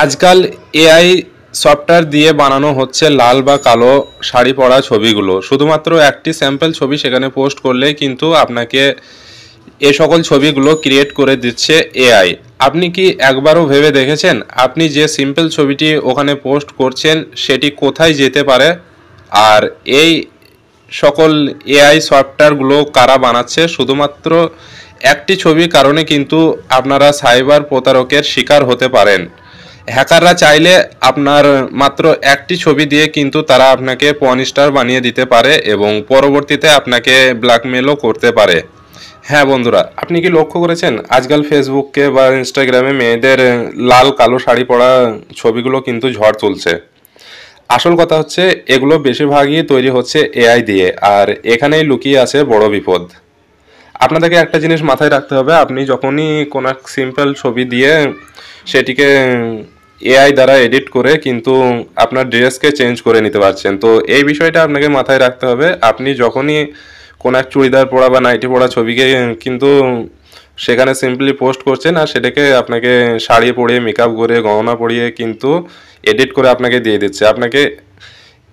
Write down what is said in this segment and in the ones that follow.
আজকাল AI software দিয়ে বানানো হচ্ছে লাল বা কালো শাড়ি পরা ছবিগুলো। শুধুমাত্র একটি স্যাম্পল ছবি সেখানে পোস্ট করলেই কিন্তু আপনাকে এ সকল ছবিগুলো ক্রিয়েট করে দিচ্ছে এআই। আপনি কি একবারও ভেবে দেখেছেন আপনি যে সিম্পল ছবিটি ওখানে পোস্ট করছেন সেটি কোথায় যেতে পারে? আর এই সকল এআই সফটওয়্যারগুলো কারা বানাচ্ছে? শুধুমাত্র একটি ছবির কারণে কিন্তু আপনারা সাইবার প্রতারকের শিকার হতে পারেন। হ্যাকাররা চাইলে আপনার মাত্র একটি ছবি দিয়ে কিন্তু তারা আপনাকে পর্ন স্টার বানিয়ে দিতে পারে এবং পরবর্তীতে আপনাকে ব্ল্যাকমেলও করতে পারে। হ্যাঁ বন্ধুরা, আপনি কি লক্ষ্য করেছেন আজকাল ফেসবুকে বা ইনস্টাগ্রামে মেয়েদের লাল কালো শাড়ি পরা ছবিগুলো কিন্তু ঝড় তুলছে। আসল কথা হচ্ছে এগুলো বেশিরভাগই তৈরি হচ্ছে এআই দিয়ে, আর এখানেই লুকিয়ে আছে বড় বিপদ। আপনাদেরকে একটা জিনিস মাথায় রাখতে হবে, আপনি যখনই কোনো এক সিম্পল ছবি দিয়ে সেটিকে এআই দ্বারা এডিট করে কিন্তু আপনার ড্রেসকে চেঞ্জ করে নিতে পারছেন। তো এই বিষয়টা আপনাকে মাথায় রাখতে হবে। আপনি যখনই কোনো এক চুড়িদার পরা বা নাইটি পরা ছবিকে কিন্তু সেখানে সিম্পলি পোস্ট করছেন, আর সেটাকে আপনাকে শাড়ি পরিয়ে মেকআপ করে গহনা পরিয়ে কিন্তু এডিট করে আপনাকে দিয়ে দিচ্ছে। আপনাকে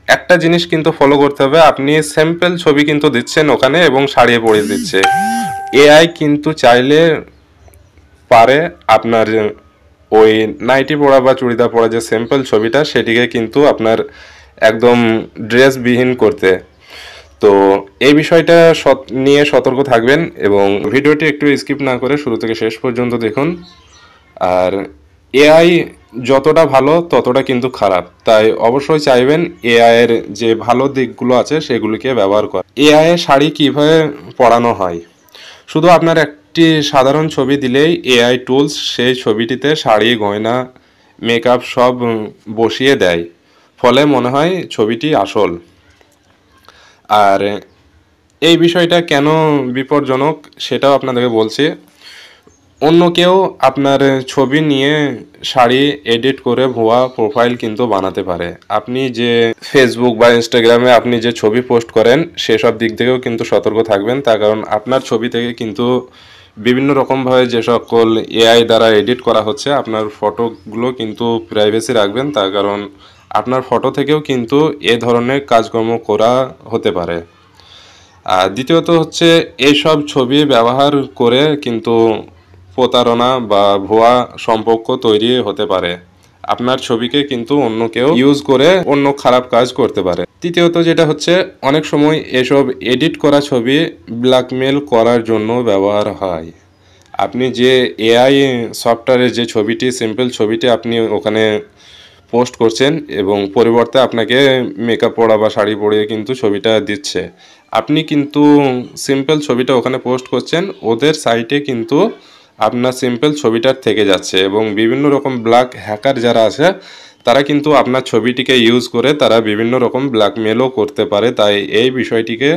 একটা জিনিস কিন্তু ফলো করতে হবে, আপনি স্যাম্পল ছবি কিন্তু দিচ্ছেন ওখানে এবং সারিয়ে পরিয়ে দিচ্ছে। এআই কিন্তু চাইলে পারে আপনার ওই নাইটি পরা বা চুড়িদার পরা যে স্যাম্পল ছবিটা সেটিকে কিন্তু আপনার একদম ড্রেসবিহীন করতে। তো এই বিষয়টা নিয়ে সতর্ক থাকবেন এবং ভিডিওটি একটু স্কিপ না করে শুরু থেকে শেষ পর্যন্ত দেখুন। আর এআই যতটা ভালো ততটা কিন্তু খারাপ, তাই অবশ্যই চাইবেন এআই এর যে ভালো দিকগুলো আছে সেগুলিকে ব্যবহার করা। এআই এর শাড়ি কীভাবে পরানো হয়? শুধু আপনার একটি সাধারণ ছবি দিলেই এআই টুলস সেই ছবিটিতে শাড়ি গয়না মেকআপ সব বসিয়ে দেয়, ফলে মনে হয় ছবিটি আসল। আর এই বিষয়টা কেন বিপজ্জনক সেটাও আপনাদেরকে বলছি। অন্য কেউ আপনার ছবি নিয়ে শাড়ি এডিট করে ভুয়া প্রোফাইল কিন্তু বানাতে পারে। আপনি যে ফেসবুক বা ইনস্টাগ্রামে আপনি যে ছবি পোস্ট করেন সেসব দিক থেকেও কিন্তু সতর্ক থাকবেন, তার কারণ আপনার ছবি থেকে কিন্তু বিভিন্ন রকমভাবে যে সকল এআই দ্বারা এডিট করা হচ্ছে, আপনার ফটোগুলো কিন্তু প্রাইভেসি রাখবেন, তার কারণ আপনার ফটো থেকেও কিন্তু এ ধরনের কাজকর্ম করা হতে পারে। আর দ্বিতীয়ত হচ্ছে এইসব ছবি ব্যবহার করে কিন্তু প্রতারণা বা ভুয়া সম্পর্ক তৈরি হতে পারে। আপনার ছবিকে কিন্তু অন্য কেউ ইউজ করে অন্য খারাপ কাজ করতে পারে। তৃতীয়ত যেটা হচ্ছে, অনেক সময় এসব এডিট করা ছবি ব্ল্যাকমেল করার জন্য ব্যবহার হয়। আপনি যে এআই সফটওয়্যারের যে ছবিটি সিম্পল ছবিটি আপনি ওখানে পোস্ট করছেন এবং পরিবর্তে আপনাকে মেকআপ পরা বা শাড়ি পরিয়ে কিন্তু ছবিটা দিচ্ছে। আপনি কিন্তু সিম্পল ছবিটা ওখানে পোস্ট করছেন, ওদের সাইটে কিন্তু আপনার সিম্পল ছবিটার থেকে যাচ্ছে এবং বিভিন্ন রকম ব্ল্যাক হ্যাকার যারা আছে তারা কিন্তু আপনার ছবিটিকে ইউজ করে তারা বিভিন্ন রকম ব্ল্যাকমেলও করতে পারে। তাই এই বিষয়টিকে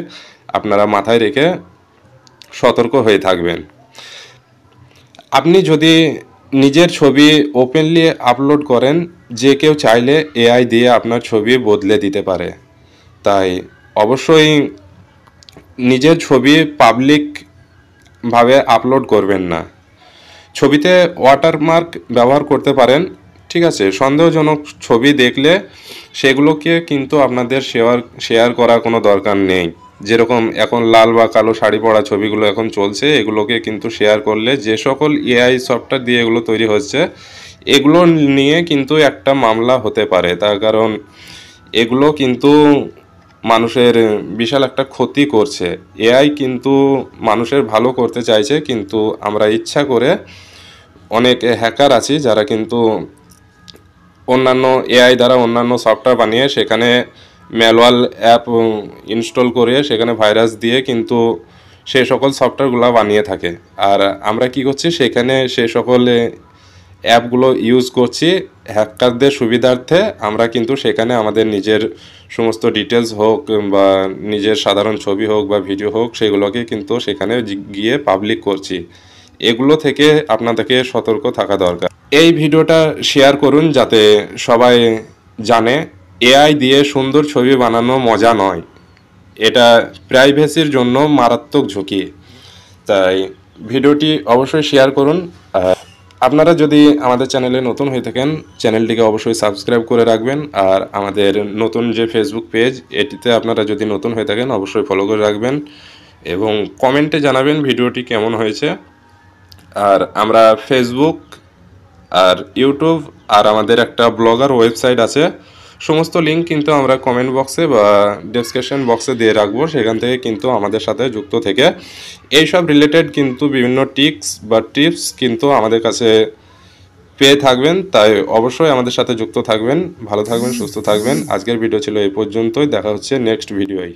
আপনারা মাথায় রেখে সতর্ক হয়ে থাকবেন। আপনি যদি নিজের ছবি ওপেনলি আপলোড করেন, যে কেউ চাইলে এআই দিয়ে আপনার ছবি বদলে দিতে পারে। তাই অবশ্যই নিজের ছবি পাবলিকভাবে আপলোড করবেন না। ছবিতে ওয়াটারমার্ক ব্যবহার করতে পারেন, ঠিক আছে। সন্দেহজনক ছবি দেখলে সেগুলোকে কিন্তু আপনাদের শেয়ার করার কোনো দরকার নেই। যেরকম এখন লাল বা কালো শাড়ি পরা ছবিগুলো এখন চলছে, এগুলোকে কিন্তু শেয়ার করলে যে সকল এআই সফটওয়্যার দিয়ে এগুলো তৈরি হচ্ছে এগুলো নিয়ে কিন্তু একটা মামলা হতে পারে, তার কারণ এগুলো কিন্তু মানুষের বিশাল একটা ক্ষতি করছে। এআই কিন্তু মানুষের ভালো করতে চাইছে, কিন্তু আমরা ইচ্ছা করে অনেক হ্যাকার আছি যারা কিন্তু অন্যান্য এআই দ্বারা অন্যান্য সফটওয়্যার বানিয়ে সেখানে ম্যানুয়াল অ্যাপ ইনস্টল করে সেখানে ভাইরাস দিয়ে কিন্তু সে সকল সফটওয়্যারগুলো বানিয়ে থাকে। আর আমরা কি করছি, সেখানে সে সকল অ্যাপগুলো ইউজ করছি হ্যাকারদের সুবিধার্থে। আমরা কিন্তু সেখানে আমাদের নিজের সমস্ত ডিটেলস হোক বা নিজের সাধারণ ছবি হোক বা ভিডিও হোক সেগুলোকে কিন্তু সেখানে গিয়ে পাবলিক করছি। এগুলো থেকে আপনাদেরকে সতর্ক থাকা দরকার। এই ভিডিওটা শেয়ার করুন যাতে সবাই জানে এআই দিয়ে সুন্দর ছবি বানানো মজা নয়, এটা প্রাইভেসির জন্য মারাত্মক ঝুঁকি। তাই ভিডিওটি অবশ্যই শেয়ার করুন। আপনারা যদি আমাদের চ্যানেলে নতুন হয়ে থাকেন চ্যানেলটিকে অবশ্যই সাবস্ক্রাইব করে রাখবেন, আর আমাদের নতুন যে ফেসবুক পেজ এটিতে আপনারা যদি নতুন হয়ে থাকেন অবশ্যই ফলো করে রাখবেন এবং কমেন্টে জানাবেন ভিডিওটি কেমন হয়েছে। আর আমরা ফেসবুক আর ইউটিউব আর আমাদের একটা ব্লগার ওয়েবসাইট আছে, সমস্ত লিঙ্ক কিন্তু আমরা কমেন্ট বক্সে বা ডেসক্রিপশন বক্সে দিয়ে রাখবো, সেখান থেকে কিন্তু আমাদের সাথে যুক্ত থেকে এইসব রিলেটেড কিন্তু বিভিন্ন টিপস বা টিপস কিন্তু আমাদের কাছে পেয়ে থাকবেন। তাই অবশ্যই আমাদের সাথে যুক্ত থাকবেন। ভালো থাকবেন, সুস্থ থাকবেন। আজকের ভিডিও ছিল এই পর্যন্তই, দেখা হচ্ছে নেক্সট ভিডিওয়।